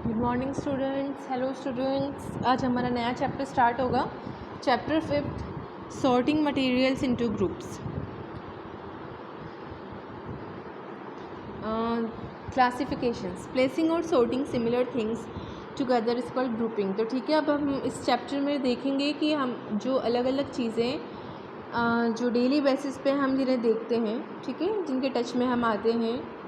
Good morning students, hello students. आज हमारा नया चैप्टर स्टार्ट होगा। Chapter 5, sorting materials into groups. Classifications, placing और sorting similar things together is called grouping. तो ठीक है, अब हम इस चैप्टर में देखेंगे कि हम जो अलग अलग चीज़ें जो डेली बेसिस पे हम जिन्हें देखते हैं, ठीक है, जिनके टच में हम आते हैं,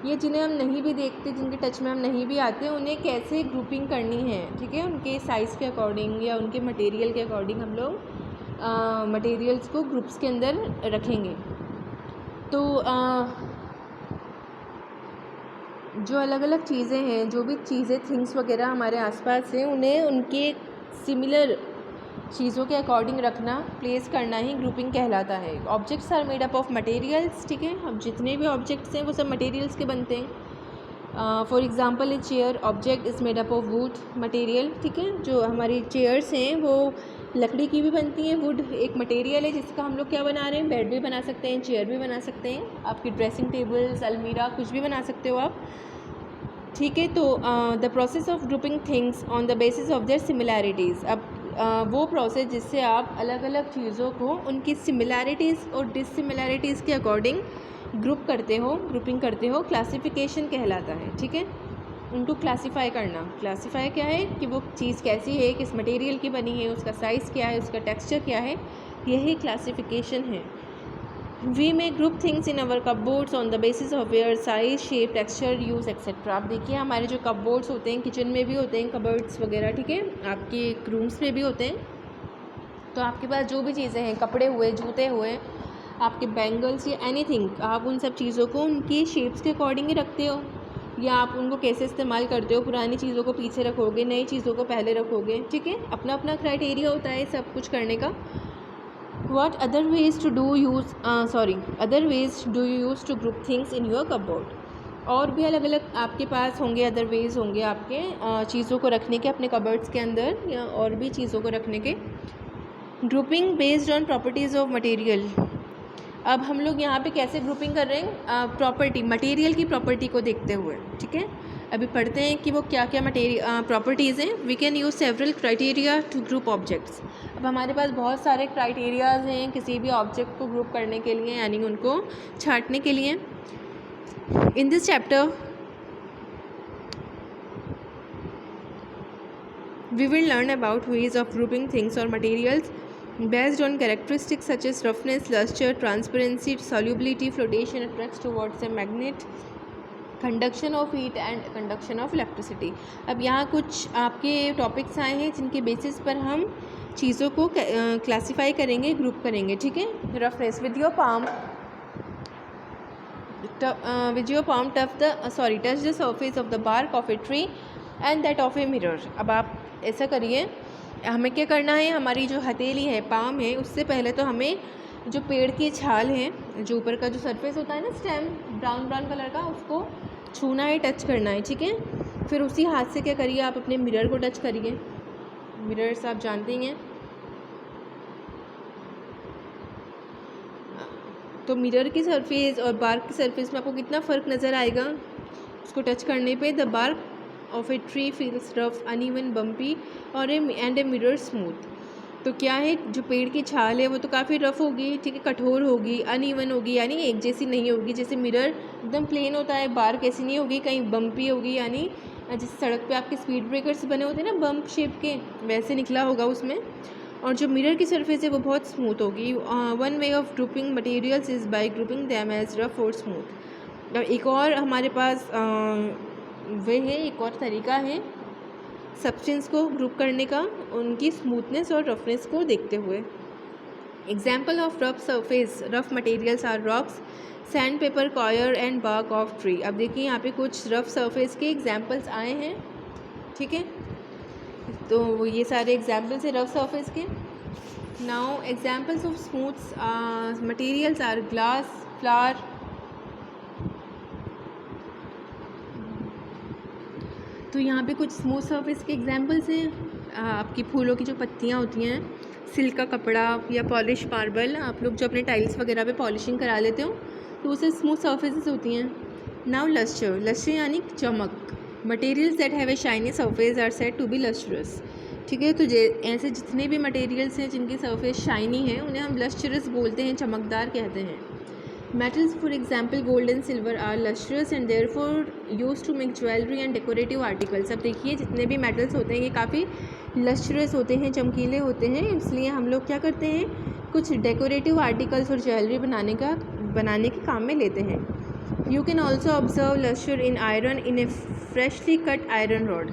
ये जिन्हें हम नहीं भी देखते, जिनके टच में हम नहीं भी आते, उन्हें कैसे ग्रुपिंग करनी है, ठीक है, उनके साइज़ के अकॉर्डिंग या उनके मटेरियल के अकॉर्डिंग हम लोग मटेरियल्स को ग्रुप्स के अंदर रखेंगे। तो जो अलग अलग चीज़ें हैं, जो भी चीज़ें थिंग्स वगैरह हमारे आसपास हैं, उन्हें उनके सिमिलर चीज़ों के अकॉर्डिंग रखना, प्लेस करना ही ग्रुपिंग कहलाता है। Objects are made up of materials, ठीक है, अब जितने भी ऑब्जेक्ट्स हैं वो सब मटेरियल्स के बनते हैं। For example a chair object is made up of would material, ठीक है, जो हमारी चेयर्स हैं वो लकड़ी की भी बनती हैं। वुड एक मटेरियल है जिसका हम लोग क्या बना रहे हैं, बेड भी बना सकते हैं, चेयर भी बना सकते हैं, आपकी ड्रेसिंग टेबल्स, अलमीरा, कुछ भी बना सकते हो आप, ठीक है। तो the process of grouping things on the basis of their similarities. अब वो प्रोसेस जिससे आप अलग अलग चीज़ों को उनकी सिमिलैरिटीज़ और डिससिमिलैरिटीज़ के अकॉर्डिंग ग्रुप करते हो, ग्रुपिंग करते हो, क्लासिफिकेशन कहलाता है, ठीक है। उनको क्लासीफाई करना, क्लासीफाई क्या है कि वो चीज़ कैसी है, किस मटेरियल की बनी है, उसका साइज़ क्या है, उसका टेक्सचर क्या है, यही क्लासिफिकेशन है। We may group things in our cupboards on the basis of where size, shape, texture, use etcetera. आप देखिए हमारे जो कपबोर्ड्स होते हैं, किचन में भी होते हैं कपबोर्ड्स वगैरह, ठीक है, आपके रूम्स में भी होते हैं। तो आपके पास जो भी चीज़ें हैं, कपड़े हुए, जूते हुए, आपके बैंगल्स या एनीथिंग, आप उन सब चीज़ों को उनकी शेप्स के अकॉर्डिंग ही रखते हो, या आप उनको कैसे इस्तेमाल करते हो, पुरानी चीज़ों को पीछे रखोगे, नई चीज़ों को पहले रखोगे, ठीक है, अपना अपना क्राइटेरिया होता है सब कुछ करने का। What other ways do you use to group things in your cupboard? और भी अलग अलग आपके पास होंगे, अदर वेज होंगे आपके चीज़ों को रखने के अपने कबर्ड्स के अंदर, या और भी चीज़ों को रखने के। Grouping based on properties of material. अब हम लोग यहाँ पे कैसे ग्रुपिंग कर रहे हैं, प्रॉपर्टी, मटेरियल की प्रॉपर्टी को देखते हुए, ठीक है। अभी पढ़ते हैं कि वो क्या क्या मटेरियल प्रॉपर्टीज़ हैं। We can use several criteria to group objects. अब हमारे पास बहुत सारे क्राइटेरियाज हैं किसी भी ऑब्जेक्ट को ग्रुप करने के लिए, यानी उनको छांटने के लिए। In this chapter we will learn about ways of grouping things or materials based on characteristics such as roughness, luster, transparency, solubility, flotation, attracts towards a magnet, conduction of heat and conduction of electricity. अब यहाँ कुछ आपके topics आए हैं जिनके basis पर हम चीज़ों को क्लासीफाई करेंगे, ग्रुप करेंगे, ठीक है। Roughness, with your palm touch the surface of the bark of a tree and that of a mirror. अब आप ऐसा करिए, हमें क्या करना है, हमारी जो हथेली है, पाम है, उससे पहले तो हमें जो पेड़ की छाल है, जो ऊपर का जो सरफेस होता है ना, स्टेम ब्राउन ब्राउन कलर का, उसको छूना है, टच करना है, ठीक है। फिर उसी हाथ से क्या करिए, आप अपने मिरर को टच करिए। मिरर्स आप जानते ही हैं। तो मिरर की सरफेस और बार्क की सरफेस में आपको कितना फ़र्क नज़र आएगा उसको टच करने पे। The bark of a tree feels rough, uneven, bumpy और एंड ए मिरर स्मूथ। तो क्या है, जो पेड़ की छाल है वो तो काफ़ी रफ़ होगी, ठीक है, कठोर होगी, अनइवन होगी, यानी एक जैसी नहीं होगी। जैसे मिरर एकदम प्लेन होता है, बार्क ऐसी नहीं होगी, कहीं बम्पी होगी, यानी जैसे सड़क पे आपके स्पीड ब्रेकर्स बने होते हैं ना बम्प शेप के, वैसे निकला होगा उसमें। और जो मिरर की सरफेस है वो बहुत स्मूथ होगी। One way of grouping materials is by grouping them as rough or smooth. और एक और हमारे पास वे है, एक और तरीका है सब्सटेंस को ग्रुप करने का, उनकी स्मूथनेस और रफनेस को देखते हुए। Example of rough surface, rough materials are rocks, sandpaper, coir and bark of tree. अब देखिए यहाँ पे कुछ रफ सरफेस के एग्जाम्पल्स आए हैं, ठीक है, तो ये सारे एग्जाम्पल्स हैं रफ सरफेस के। Now examples of smooth materials are glass, flower, तो यहाँ पे कुछ स्मूथ सरफेस के एग्जाम्पल्स हैं। आपकी फूलों की जो पत्तियाँ होती हैं, सिल्क का कपड़ा या पॉलिश मार्बल, आप लोग जो अपने टाइल्स वगैरह पे पॉलिशिंग करा लेते हो तो उसे स्मूथ सरफेसेस होती हैं। नाउ लस्टर, लस्टर यानी चमक, materials that have a shiny surface are said to be lustrous. ठीक है, तो ऐसे जितने भी मटेरियल्स हैं जिनकी सरफेस शाइनी है उन्हें हम लस्ट्रस बोलते हैं, चमकदार कहते हैं। Metals for example gold and silver are lustrous and therefore used to make jewellery and decorative articles. अब देखिए जितने भी मेटल्स होते हैं ये काफ़ी लस्ट्रस होते हैं, चमकीले होते हैं, इसलिए हम लोग क्या करते हैं, कुछ डेकोरेटिव आर्टिकल्स और ज्वेलरी बनाने के काम में लेते हैं। You can also observe lustre in iron in a freshly cut iron rod.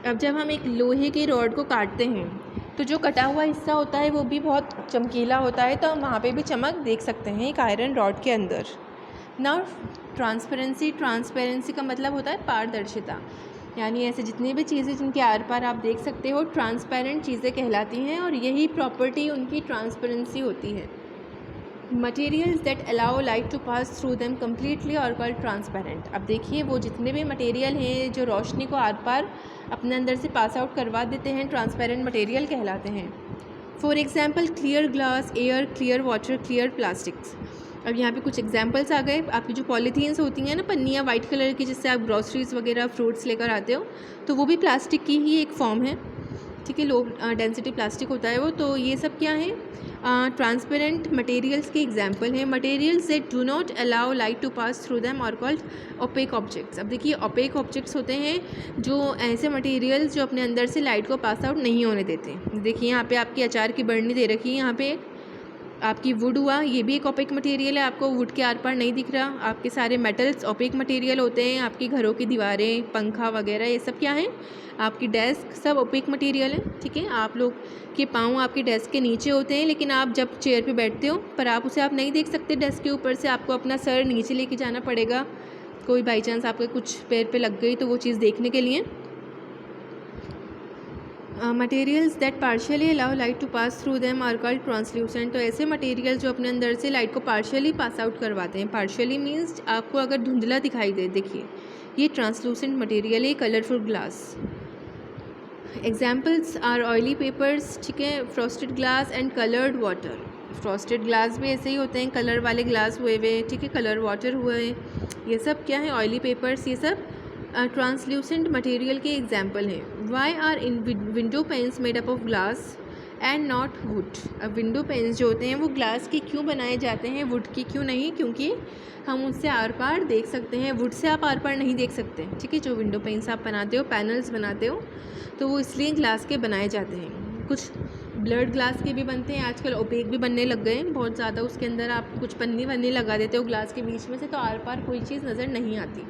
अब जब हम एक लोहे के रॉड को काटते हैं तो जो कटा हुआ हिस्सा होता है वो भी बहुत चमकीला होता है, तो हम वहाँ पे भी चमक देख सकते हैं एक आयरन रॉड के अंदर। नाउ ट्रांसपेरेंसी का मतलब होता है पारदर्शिता, यानी ऐसे जितनी भी चीज़ें जिनके आर पार आप देख सकते हो ट्रांसपेरेंट चीज़ें कहलाती हैं, और यही प्रॉपर्टी उनकी ट्रांसपेरेंसी होती है। Materials that allow light to pass through them completely are called transparent. अब देखिए वो जितने भी मटेरियल हैं जो रोशनी को आर पार अपने अंदर से पास आउट करवा देते हैं, ट्रांसपेरेंट मटेरियल कहलाते हैं। For example clear glass, air, clear water, clear plastics. अब यहाँ पे कुछ एग्जांपल्स आ गए। आपकी जो पॉलीथीन्स होती हैं ना, पन्नियाँ वाइट कलर की जिससे आप ग्रॉसरीज वगैरह फ्रूट्स लेकर आते हो, तो वो भी प्लास्टिक की ही एक फॉर्म है। ठीक है, लो डेंसिटी प्लास्टिक होता है वो। तो ये सब क्या है, ट्रांसपेरेंट मटेरियल्स के एग्जांपल हैं। Materials that do not allow light to pass through them are called opaque objects. अब देखिए ओपेक ऑब्जेक्ट्स होते हैं जो ऐसे मटेरियल्स जो अपने अंदर से लाइट को पास आउट नहीं होने देते। देखिए यहाँ पे आपकी अचार की बरनी दे रखी है, यहाँ पे आपकी वुड हुआ, ये भी एक ओपेक मटेरियल है, आपको वुड के आर पार नहीं दिख रहा। आपके सारे मेटल्स ओपेक मटेरियल होते हैं, आपकी घरों की दीवारें, पंखा वगैरह ये सब क्या है, आपकी डेस्क, सब ओपेक मटेरियल है। ठीक है, आप लोग के पाँव आपके डेस्क के नीचे होते हैं, लेकिन आप जब चेयर पे बैठते हो पर आप उसे आप नहीं देख सकते डेस्क के ऊपर से, आपको अपना सर नीचे लेके जाना पड़ेगा, कोई बाई चांस आपके कुछ पैर पे लग गई तो वो चीज़ देखने के लिए। Materials that partially allow light to pass through them are called translucent. तो ऐसे मटेरियल जो अपने अंदर से लाइट को पार्शियली पास आउट करवाते हैं। पार्शियली मीन्स आपको अगर धुंधला दिखाई दे, देखिए ये ट्रांसलूसेंट मटेरियल है। Colourful glass, examples are oily papers, ठीक है, frosted glass and coloured water. Frosted glass भी ऐसे ही होते हैं, कलर वाले ग्लास हुए हुए, ठीक है, कलर वाटर हुए, ये सब क्या है, ऑयली पेपर्स, ये सब ट्रांसल्यूसेंट मटेरियल के एग्जाम्पल हैं। Why are in window panes made up of glass and not wood. अब विंडो पेन्स जो होते हैं वो ग्लास के क्यों बनाए जाते हैं, वुड की क्यों नहीं, क्योंकि हम उससे आर पार देख सकते हैं, वुड से आप आर पार नहीं देख सकते। ठीक है, जो विंडो पेन्स आप बनाते हो, पैनल्स बनाते हो, तो वो इसलिए ग्लास के बनाए जाते हैं। कुछ ब्लड ग्लास के भी बनते हैं, आजकल ओपेक भी बनने लग गए हैं बहुत ज़्यादा, उसके अंदर आप कुछ पन्नी वन्नी लगा देते हो ग्लास के बीच में से, तो आर पार कोई चीज़ नज़र नहीं आती।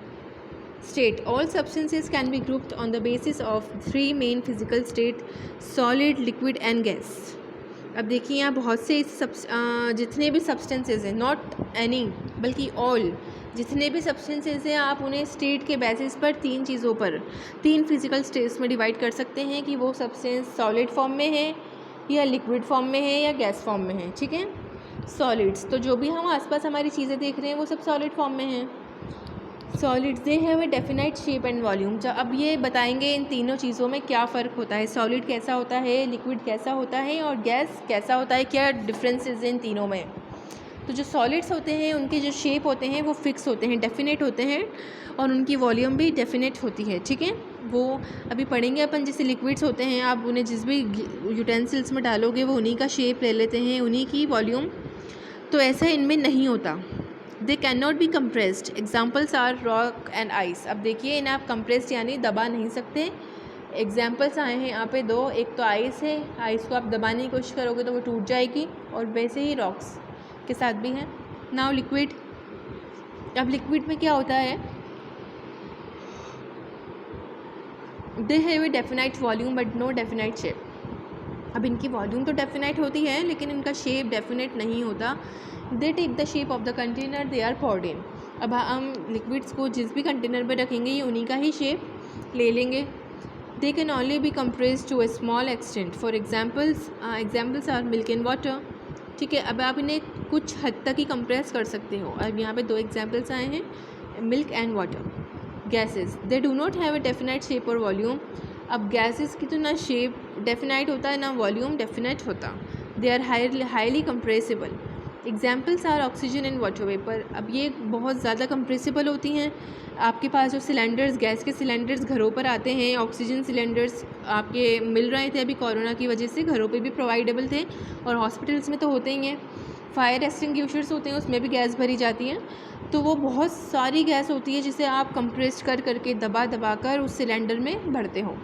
State all substances can be grouped on the basis of three main physical state: solid, liquid and gas. अब देखिए यहाँ बहुत से जितने भी सब्सटेंसेज हैं, नॉट एनी बल्कि ऑल, जितने भी सब्सटेंसेज हैं आप उन्हें स्टेट के बेसिस पर तीन चीज़ों पर, तीन फिजिकल स्टेट्स में डिवाइड कर सकते हैं कि वो सब्सटेंस सॉलिड फॉर्म में है या लिक्विड फॉर्म में है या गैस फॉर्म में है। ठीक है, सॉलिड्स, तो जो भी हम आसपास हमारी चीज़ें देख रहे हैं वो सब सॉलिड फॉर्म में हैं। Solids they have a definite shape and volume. अब ये बताएंगे इन तीनों चीज़ों में क्या फ़र्क होता है, सॉलिड कैसा होता है, लिक्विड कैसा होता है और गैस कैसा होता है, क्या डिफरेंसेस हैं इन तीनों में। तो जो सॉलिड्स होते हैं उनके जो शेप होते हैं वो फिक्स होते हैं, डेफिनेट होते हैं, और उनकी वॉल्यूम भी डेफिनेट होती है। ठीक है, वो अभी पढ़ेंगे अपन। जैसे लिक्विड्स होते हैं, आप उन्हें जिस भी यूटेंसिल्स में डालोगे वो उन्हीं का शेप ले लेते हैं, उन्हीं की वॉल्यूम, तो ऐसा इनमें नहीं होता। They can not be compressed, examples are rock and ice. अब देखिए इन्हें आप कंप्रेस्ड यानी दबा नहीं सकते। एग्जाम्पल्स आए हैं यहाँ पे दो, एक तो आइस है, आइस को आप दबाने की कोशिश करोगे तो वो टूट जाएगी, और वैसे ही रॉक्स के साथ भी हैं। नाउ लिक्विड, अब लिक्विड में क्या होता है, they have a definite volume but no definite shape. अब इनकी वॉल्यूम तो डेफिनाइट होती है लेकिन इनका शेप डेफिनेट नहीं होता। They take the shape of the container they are poured in। अब हम लिक्विड्स को जिस भी कंटेनर में रखेंगे ये उन्हीं का ही शेप ले लेंगे। They can only be compressed to a small extent. For examples are milk and water. ठीक है, अब आप इन्हें कुछ हद तक ही कंप्रेस कर सकते हो। अब यहाँ पे दो एग्जाम्पल्स आए हैं, milk and water. Gases, they do not have a definite shape और वॉल्यूम। अब गैसेस की तो ना शेप डेफिनाइट होता है ना वॉल्यूम डेफिनेट होता। They are highly compressible. Examples are oxygen and water vapour. अब ये बहुत ज़्यादा कंप्रेसिबल होती हैं। आपके पास जो सिलेंडर्स, गैस के सिलेंडर्स घरों पर आते हैं, ऑक्सीजन सिलेंडर्स आपके मिल रहे थे अभी कोरोना की वजह से, घरों पे भी प्रोवाइडेबल थे और हॉस्पिटल्स में तो होते ही हैं। फायर एक्सटिंग्विशर्स होते हैं, उसमें भी गैस भरी जाती है। तो वो बहुत सारी गैस होती है जिसे आप कंप्रेस कर करके दबा कर उस सिलेंडर में भरते हो।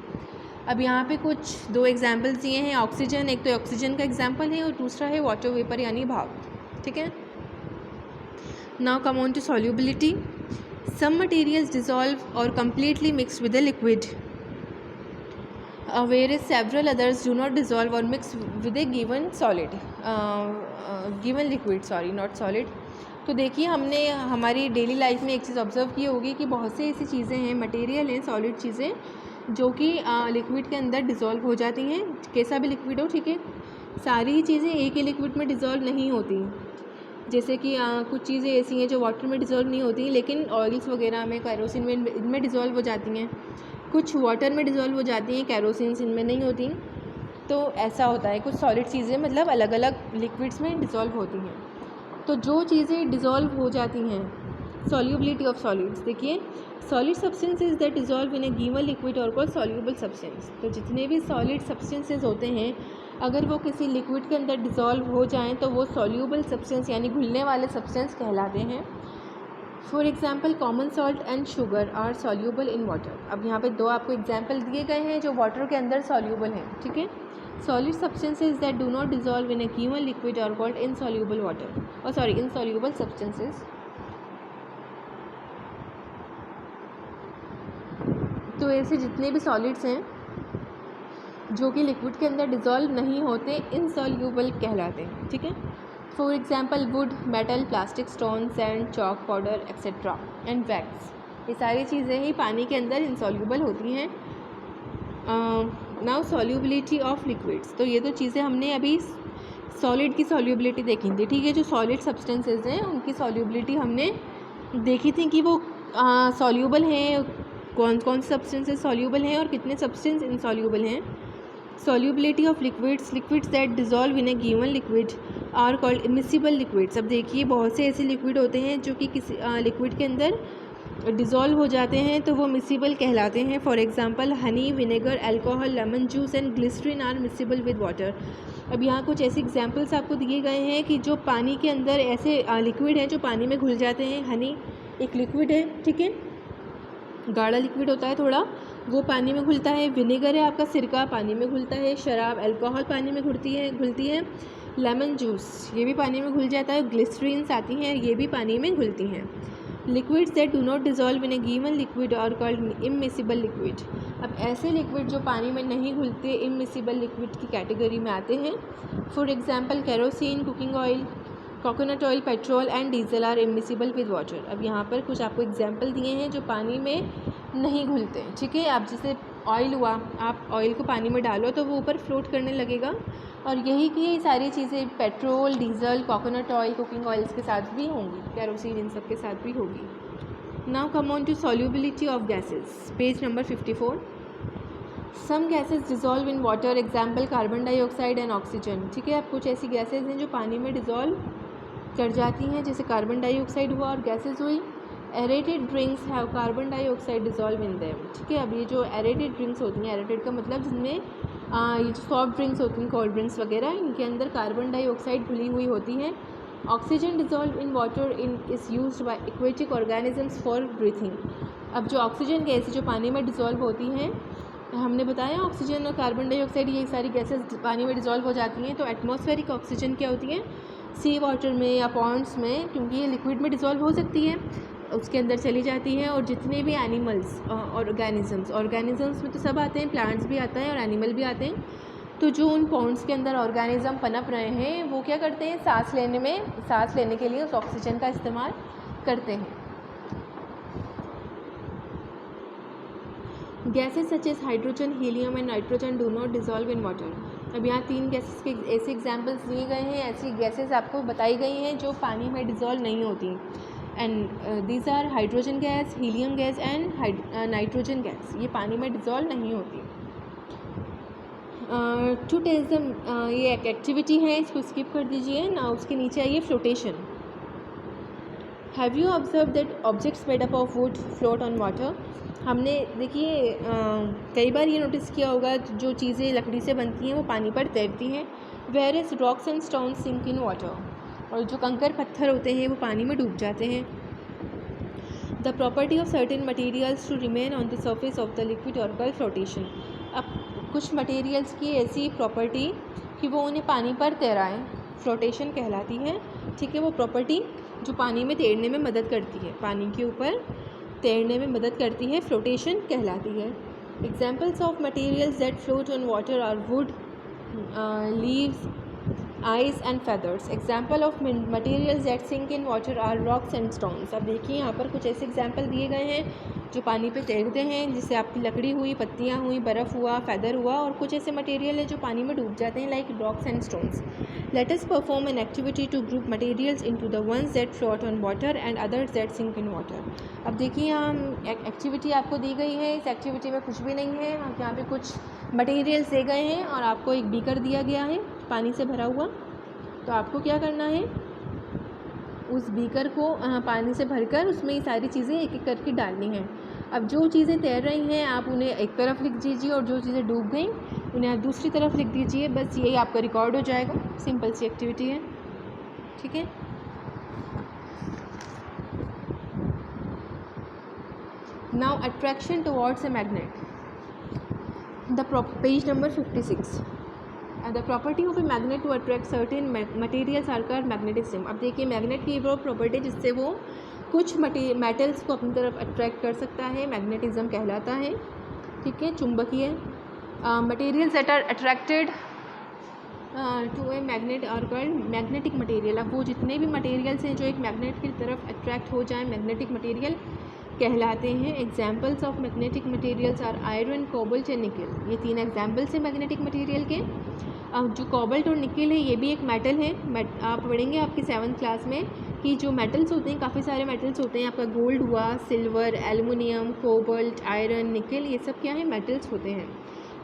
अब यहाँ पे कुछ 2 एग्जाम्पल्स दिए हैं। ऑक्सीजन, एक तो ऑक्सीजन का एग्जाम्पल है और दूसरा है वाटर वेपर यानी भाप। ठीक है। Now come on to solubility. Some materials dissolve or completely mixed with a liquid, whereas several others do not dissolve or mix with a given solid, given liquid, sorry not solid। तो देखिए, हमने हमारी daily life में एक चीज़ observe की होगी कि बहुत सी ऐसी चीज़ें हैं, मटेरियल हैं, सॉलिड चीज़ें जो कि लिक्विड के अंदर डिज़ोल्व हो जाती हैं, कैसा भी लिक्विड हो। ठीक है। सारी ही चीज़ें एक ही लिक्विड में डिज़ोल्व नहीं होती। जैसे कि कुछ चीज़ें ऐसी हैं जो वाटर में डिज़ोल्व नहीं होती, लेकिन ऑयल्स वगैरह में, कैरोसिन में, इनमें डिज़ोल्व हो जाती हैं। कुछ वाटर में डिज़ोल्व हो जाती हैं, कैरोसिन इनमें नहीं होती। तो ऐसा होता है, कुछ सॉलिड चीज़ें मतलब अलग अलग लिक्विड्स में डिज़ोल्व होती हैं। तो जो चीज़ें डिज़ोल्व हो जाती हैं, सॉल्युबिलिटी ऑफ सॉलिड्स, देखिए, solid substances that dissolve in a given liquid are called soluble substance. तो जितने भी सॉलिड सब्सटेंसेज होते हैं, अगर वो किसी लिक्विड के अंदर डिज़ोल्व हो जाएं तो वो सॉल्युबल सब्सटेंस यानी घुलने वाले सब्सटेंस कहलाते हैं। For example, common salt and sugar are soluble in water. अब यहाँ पे 2 आपको एग्जाम्पल दिए गए हैं जो वाटर के अंदर सॉल्युबल हैं। ठीक है। Solid substances that do not dissolve in a given liquid are called insoluble water, और सॉरी इनसॉल्युबल सब्सटेंसेज। तो ऐसे जितने भी सॉलिड्स हैं जो कि लिक्विड के अंदर डिज़ोल्व नहीं होते, इनसॉल्युबल कहलाते हैं। ठीक है। For example, would, metal, plastic, stone, sand, chalk, powder etcetera and wax, ये सारी चीज़ें ही पानी के अंदर इनसॉल्युबल होती हैं। Now solubility of liquids. तो ये तो चीज़ें हमने अभी सॉलिड की सॉल्युबिलिटी देखी थी। ठीक है। जो सॉलिड सब्सटेंसेज हैं उनकी सॉल्युबिलिटी हमने देखी थी कि वो सॉल्युबल हैं, कौन कौन से सब्सटेंसेज सॉल्युबल हैं और कितने सब्सटेंस इनसॉल्युबल हैं। Solubility of liquids, liquids that dissolve in a given liquid are called immiscible liquids. अब देखिए, बहुत से ऐसे लिक्विड होते हैं जो कि किसी लिक्विड के अंदर डिज़ोल्व हो जाते हैं, तो वो मिसिबल कहलाते हैं। For example, honey, vinegar, alcohol, lemon juice and glycerine are miscible with water. अब यहाँ कुछ ऐसे एग्जांपल्स आपको दिए गए हैं कि जो पानी के अंदर ऐसे लिक्विड हैं जो पानी में घुल जाते हैं। हनी एक लिक्विड है। ठीक है। गाढ़ा लिक्विड होता है थोड़ा, वो पानी में घुलता है। विनेगर है आपका सिरका, पानी में घुलता है। शराब, अल्कोहल पानी में घुलती है। लेमन जूस ये भी पानी में घुल जाता है। ग्लिसरीन्स आती हैं, ये भी पानी में घुलती हैं। Liquids that do not dissolve in a given liquid are called immiscible liquid. अब ऐसे लिक्विड जो पानी में नहीं घुलते, इमिसिबल लिक्विड की कैटेगरी में आते हैं। For example, kerosene, cooking oil, coconut oil, petrol and diesel are immiscible with water. अब यहाँ पर कुछ आपको एग्जाम्पल दिए हैं जो पानी में नहीं घुलते। ठीक है। आप जैसे ऑयल हुआ, आप ऑयल को पानी में डालो तो वो ऊपर फ्लोट करने लगेगा, और यही की सारी चीज़ें petrol, diesel, coconut oil, cooking oils के साथ भी होंगी, कैरोसिन इन सब के साथ भी होगी। Now come on to solubility of gases, page number 54। Some gases dissolve in water, example carbon dioxide and oxygen. ठीक है। अब कुछ ऐसी गैसेज हैं जो पानी में डिज़ोल्व कर जाती हैं, जैसे कार्बन डाइऑक्साइड हुआ और गैसेज हुई। Aerated drinks have carbon dioxide dissolve in them. ठीक है। अब ये जो एरेटेड ड्रिंक्स होती हैं, एरेटेड का मतलब जिनमें ये जो सॉफ्ट ड्रिंक्स होती हैं, कोल्ड ड्रिंक्स वगैरह, इनके अंदर कार्बन डाइऑक्साइड घुली हुई होती है। Oxygen dissolve in water is used by aquatic organisms for breathing. अब जो ऑक्सीजन गैस जो पानी में डिज़ोल्व होती हैं, हमने बताया ऑक्सीजन और कार्बन डाइऑक्साइड ये सारी गैसेस पानी में डिज़ोल्व हो जाती हैं। तो एटमॉस्फेरिक ऑक्सीजन क्या होती है, सी वाटर में या पॉन्ड्स में, क्योंकि ये लिक्विड में डिज़ोल्व हो सकती है, उसके अंदर चली जाती है। और जितने भी एनिमल्स ऑर्गेनिजम्स में तो सब आते हैं, प्लांट्स भी आता है और एनिमल भी आते हैं। तो जो उन पॉन्ड्स के अंदर ऑर्गेनिज्म पनप रहे हैं, वो क्या करते हैं, सांस लेने के लिए उस ऑक्सीजन का इस्तेमाल करते हैं। Gases such as hydrogen, helium and nitrogen do not dissolve in water. अब यहाँ 3 गैसेस के ऐसे एग्जाम्पल्स दिए गए हैं, ऐसी गैसेस आपको बताई गई हैं जो पानी में डिज़ोल्व नहीं होती। And these are hydrogen gas, helium gas and nitrogen gas. ये पानी में डिज़ोल्व नहीं होती। टू टेस्ट ये एक एक्टिविटी है, इसको स्किप कर दीजिए ना। उसके नीचे आइए flotation. Have you observe that objects made up of would float on water. हमने देखिए कई बार ये नोटिस किया होगा, जो चीज़ें लकड़ी से बनती हैं वो पानी पर तैरती हैं, whereas rocks and stones sink in water, और जो कंकर पत्थर होते हैं वो पानी में डूब जाते हैं। The property of certain materials to remain on the surface of the liquid are called flotation. अब कुछ मटेरियल्स की ऐसी प्रॉपर्टी कि वो उन्हें पानी पर तैराएं, फ्लोटेशन कहलाती है। ठीक है, वो प्रॉपर्टी जो पानी में तैरने में मदद करती है, पानी के ऊपर तैरने में मदद करती है, फ्लोटेशन कहलाती है। Examples of materials that float on water are wood, leaves, ice and feathers. Example of materials that sink in water are rocks and stones. अब देखिए यहाँ पर कुछ ऐसे एग्जाम्पल दिए गए हैं जो पानी पे तैरते हैं, जिससे आपकी लकड़ी हुई, पत्तियाँ हुई, बर्फ़ हुआ, फेदर हुआ, और कुछ ऐसे मटेरियल है जो पानी में डूब जाते हैं, like rocks and stones. Let us perform an activity to group materials into the ones that float on water and others that sink in water. अब देखिए यहाँ एक एक्टिविटी आपको दी गई है, इस एक्टिविटी में कुछ भी नहीं है, यहाँ पे कुछ मटेरियल्स दे गए हैं और आपको एक बीकर दिया गया है पानी से भरा हुआ। तो आपको क्या करना है, उस बीकर को पानी से भरकर उसमें ये सारी चीज़ें एक एक करके डालनी है। अब जो चीज़ें तैर रही हैं आप उन्हें एक तरफ लिख दीजिए, और जो चीज़ें डूब गई उन्हें आप दूसरी तरफ लिख दीजिए। बस यही आपका रिकॉर्ड हो जाएगा। सिंपल सी एक्टिविटी है, ठीक है। Now attraction towards a magnet, page number 56। The property of a magnet to attract certain materials are called magnetism. अब देखिए मैग्नेट की वो प्रॉपर्टी जिससे वो कुछ मेटल्स को अपनी तरफ अट्रैक्ट कर सकता है, मैग्नेटिज्म कहलाता है। ठीक है, चुंबकीय। Materials that are attracted to a magnet are called magnetic material. अब वो जितने भी मटेरियल्स हैं जो एक मैग्नेट की तरफ अट्रैक्ट हो जाए, मैग्नेटिक मटेरियल कहलाते हैं। Examples of magnetic materials are iron, cobalt and nickel. ये 3 एग्जाम्पल्स हैं मैग्नेटिक मटेरियल के। जो कोबाल्ट और निकल है ये भी एक मेटल है। आप पढ़ेंगे आपकी 7th क्लास में कि जो मेटल्स होते हैं, काफ़ी सारे मेटल्स होते हैं। आपका गोल्ड हुआ, सिल्वर, एल्युमिनियम, कोबाल्ट, आयरन, निकल, ये सब क्या है, मेटल्स होते हैं।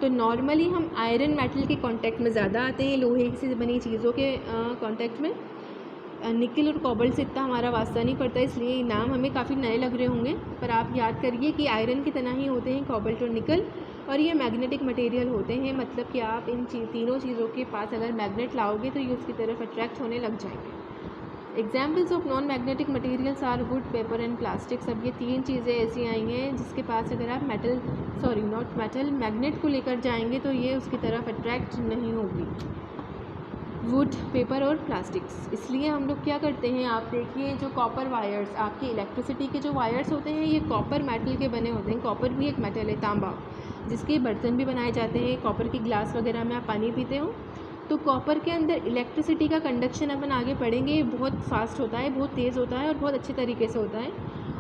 तो नॉर्मली हम आयरन मेटल के कांटेक्ट में ज़्यादा आते हैं, लोहे से बनी चीज़ों के कांटेक्ट में। निकल और कोबाल्ट से इतना हमारा वास्ता नहीं पड़ता, इसलिए ये नाम हमें काफ़ी नए लग रहे होंगे, पर आप याद करिए कि आयरन की तरह ही होते हैं कोबाल्ट और निकल, और ये मैग्नेटिक मटेरियल होते हैं। मतलब कि आप इन तीनों चीज़ों के पास अगर मैग्नेट लाओगे तो ये उसकी तरफ अट्रैक्ट होने लग जाएंगे। Examples of non magnetic materials are wood, paper and plastics. अब ये 3 चीज़ें ऐसी आई हैं जिसके पास अगर आप मैग्नेट को लेकर जाएंगे तो ये उसकी तरफ अट्रैक्ट नहीं होगी, वुड, पेपर और प्लास्टिक्स। इसलिए हम लोग क्या करते हैं, आप देखिए जो कॉपर वायर्स, आपकी इलेक्ट्रिसिटी के जो वायर्स होते हैं ये कॉपर मेटल के बने होते हैं। कॉपर भी एक मेटल है, तांबा, जिसके बर्तन भी बनाए जाते हैं। कॉपर की ग्लास वगैरह में आप पानी पीते हो, तो कॉपर के अंदर इलेक्ट्रिसिटी का कंडक्शन अपन आगे पढ़ेंगे, बहुत फास्ट होता है, बहुत तेज़ होता है और बहुत अच्छे तरीके से होता है,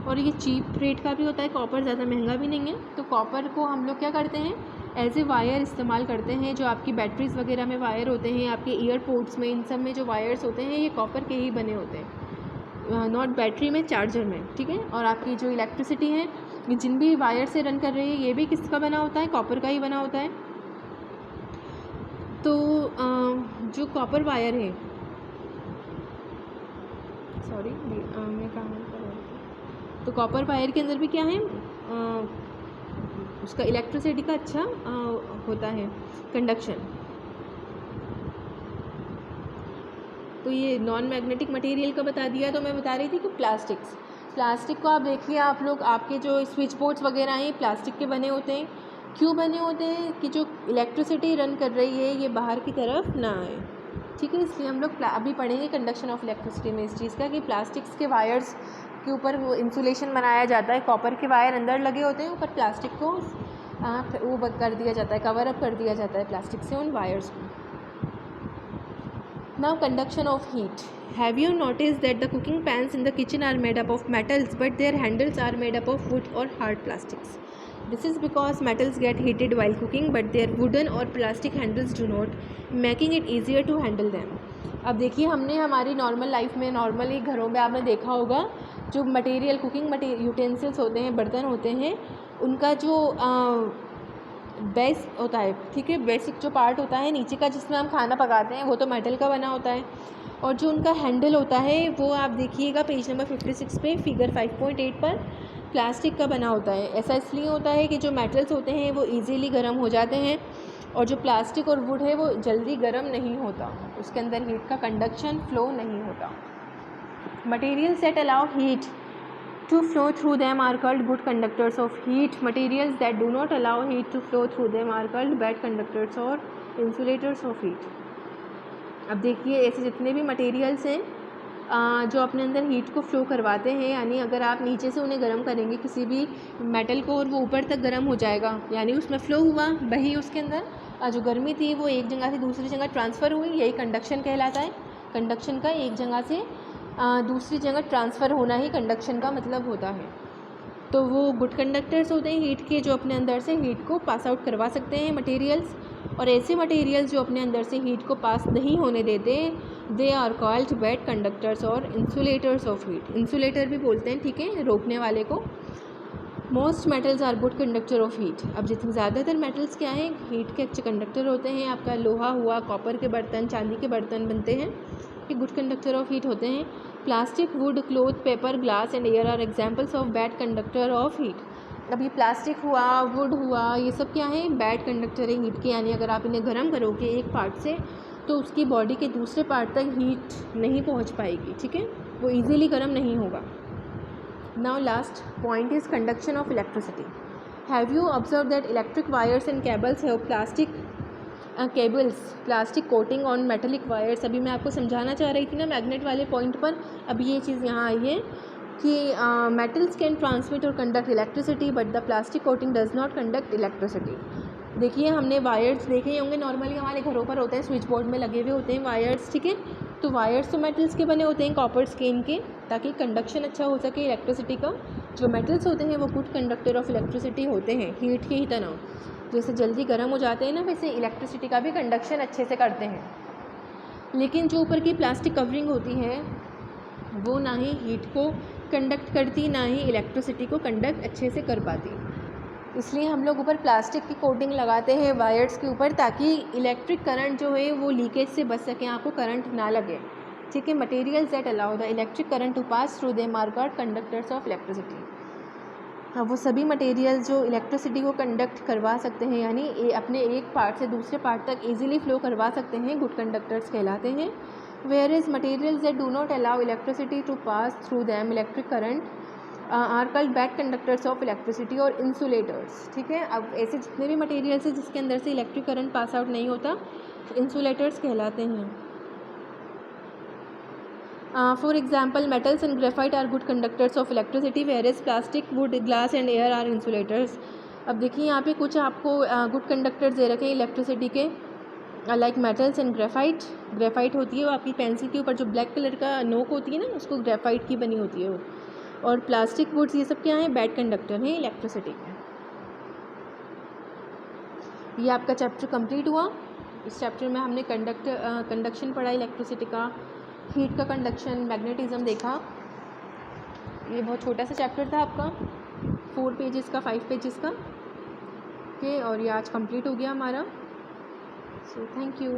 और ये चीप रेट का भी होता है। कॉपर ज़्यादा महंगा भी नहीं है। तो कॉपर को हम लोग क्या करते हैं, एज ए वायर इस्तेमाल करते हैं। जो आपकी बैटरीज़ वगैरह में वायर होते हैं, आपके ईयरपोड्स में, इन सब में जो वायर्स होते हैं ये कॉपर के ही बने होते हैं, नॉट बैटरी में, चार्जर में। ठीक है, और आपकी जो इलेक्ट्रिसिटी है जिन भी वायर से रन कर रही है ये भी किसका बना होता है, कॉपर का ही बना होता है। तो जो कॉपर वायर है, सॉरी मैं कहाँ कर रही थी, तो कॉपर वायर के अंदर भी क्या है, उसका इलेक्ट्रिसिटी का अच्छा होता है कंडक्शन। तो ये नॉन मैग्नेटिक मटेरियल का बता दिया। तो मैं बता रही थी कि प्लास्टिक को आप देखिए, आप लोग आपके जो स्विच बोर्ड्स वगैरह हैं प्लास्टिक के बने होते हैं। क्यों बने होते हैं, कि जो इलेक्ट्रिसिटी रन कर रही है ये बाहर की तरफ ना आए। ठीक है, इसलिए हम लोग अभी पढ़ेंगे कंडक्शन ऑफ इलेक्ट्रिसिटी में इस चीज़ का, कि प्लास्टिक्स के वायर्स के ऊपर वो इंसुलेशन बनाया जाता है। कॉपर के वायर अंदर लगे होते हैं, ऊपर प्लास्टिक को वो कर दिया जाता है, कवर अप कर दिया जाता है प्लास्टिक से उन वायर्स को। Now conduction of heat. Have you notice that the cooking pans in the kitchen are made up of metals but their handles are made up of wood और hard plastics. This is because metals get heated while cooking but their wooden or plastic handles do not, making it easier to handle them. अब देखिए हमने हमारी normal life में, normally घरों में आपने देखा होगा जो कुकिंग यूटेंसिल्स होते हैं, बर्तन होते हैं, उनका जो बेस होता है, ठीक है, बेसिक जो पार्ट होता है नीचे का जिसमें हम खाना पकाते हैं वो तो मेटल का बना होता है, और जो उनका हैंडल होता है वो आप देखिएगा पेज नंबर 56 पे फिगर 5.8 पर प्लास्टिक का बना होता है। ऐसा इसलिए होता है कि जो मेटल्स होते हैं वो इजीली गर्म हो जाते हैं, और जो प्लास्टिक और वुड है वो जल्दी गर्म नहीं होता, उसके अंदर हीट का कंडक्शन फ्लो नहीं होता। Materials that allow heat to flow through them are called good conductors of heat. Materials that do not allow heat to flow through them are called bad conductors or insulators of heat. अब देखिए ऐसे जितने भी materials हैं जो अपने अंदर heat को फ्लो करवाते हैं, यानी अगर आप नीचे से उन्हें गर्म करेंगे किसी भी मेटल को और वो ऊपर तक गर्म हो जाएगा, यानी उसमें फ़्लो हुआ, वही उसके अंदर जो गर्मी थी वो एक जगह से दूसरी जगह ट्रांसफ़र हुई, यही कंडक्शन कहलाता है। कंडक्शन का एक जगह से दूसरी जगह ट्रांसफ़र होना ही कंडक्शन का मतलब होता है। तो वो गुड कंडक्टर्स होते हैं हीट के, जो अपने अंदर से हीट को पास आउट करवा सकते हैं मटेरियल्स, और ऐसे मटेरियल्स जो अपने अंदर से हीट को पास नहीं होने देते they are called bad conductors or insulators of heat. Insulator भी बोलते हैं, ठीक है, रोकने वाले को। Most metals are good conductor of heat. अब जितने ज़्यादातर मेटल्स क्या हैं, हीट के अच्छे कंडक्टर होते हैं। आपका लोहा हुआ, कॉपर के बर्तन, चांदी के बर्तन बनते हैं, ये गुड कंडक्टर ऑफ हीट होते हैं। Plastic, wood, cloth, paper, glass and air are examples of bad conductor of heat. अब ये प्लास्टिक हुआ, वुड हुआ, ये सब क्या है, बैड कंडक्टर है हीट के, यानी अगर आप इन्हें गर्म करोगे एक पार्ट से तो उसकी बॉडी के दूसरे पार्ट तक हीट नहीं पहुंच पाएगी, ठीक है, वो इजीली गर्म नहीं होगा। Now last point is conduction of electricity. Have you observe that electric wires and cables have plastic coating on metallic wires. अभी मैं आपको समझाना चाह रही थी ना मैग्नेट वाले पॉइंट पर, अब ये चीज़ यहाँ आई है कि मेटल्स कैन ट्रांसमिट और conduct electricity but the plastic coating does not conduct electricity. देखिए हमने वायर्स देखे होंगे, नॉर्मली हमारे घरों पर होते हैं, स्विच बोर्ड में लगे हुए होते हैं वायर्स, ठीक है, तो वायर्स तो मेटल्स के बने होते हैं, कॉपर स्केन के, ताकि कंडक्शन अच्छा हो सके इलेक्ट्रिसिटी का। जो मेटल्स होते हैं वो गुड कंडक्टर ऑफ इलेक्ट्रिसिटी होते हैं, हीट के ही तरह, जैसे जल्दी गर्म हो जाते हैं ना, वैसे इलेक्ट्रिसिटी का भी कंडक्शन अच्छे से करते हैं। लेकिन जो ऊपर की प्लास्टिक कवरिंग होती है वो ना ही हीट को कंडक्ट करती, ना ही इलेक्ट्रिसिटी को कंडक्ट अच्छे से कर पाती, इसलिए हम लोग ऊपर प्लास्टिक की कोटिंग लगाते हैं वायर्स के ऊपर, ताकि इलेक्ट्रिक करंट जो है वो लीकेज से बच सके, आपको करंट ना लगे, ठीक है। Materials that allow the electric current to pass through them are called conductors of electricity. हाँ, वो सभी मटेरियल जो इलेक्ट्रिसिटी को कंडक्ट करवा सकते हैं, यानी अपने एक पार्ट से दूसरे पार्ट तक इजीली फ्लो करवा सकते हैं, गुड कंडक्टर्स कहलाते हैं। Whereas materials that do not allow electricity to pass through them electric current are called bad conductors of electricity or insulators, ठीक है। अब ऐसे जितने भी मटेरियल्स हैं जिसके अंदर से इलेक्ट्रिक करंट पास आउट नहीं होता, इंसुलेटर्स कहलाते हैं। For example, metals and graphite are good conductors of electricity, whereas plastic, wood, glass and air are insulators. अब देखिए यहाँ पे कुछ आपको गुड कंडक्टर्स दे रखे हैं इलेक्ट्रिसिटी के, like metals and graphite. Graphite होती है वो आपकी पेंसिल के ऊपर जो ब्लैक कलर का नोक होती है ना, उसको ग्रेफाइट की बनी होती है वो। और प्लास्टिक, वुड्स, ये सब क्या है, बैड कंडक्टर हैं इलेक्ट्रिसिटी के। ये आपका चैप्टर कंप्लीट हुआ। इस चैप्टर में हमने कंडक्शन पढ़ा इलेक्ट्रिसिटी का, हीट का कंडक्शन, मैग्नेटिज्म देखा। ये बहुत छोटा सा चैप्टर था आपका, 4 पेजेस का, 5 पेजेस का, ओके। और ये आज कंप्लीट हो गया हमारा। So thank you.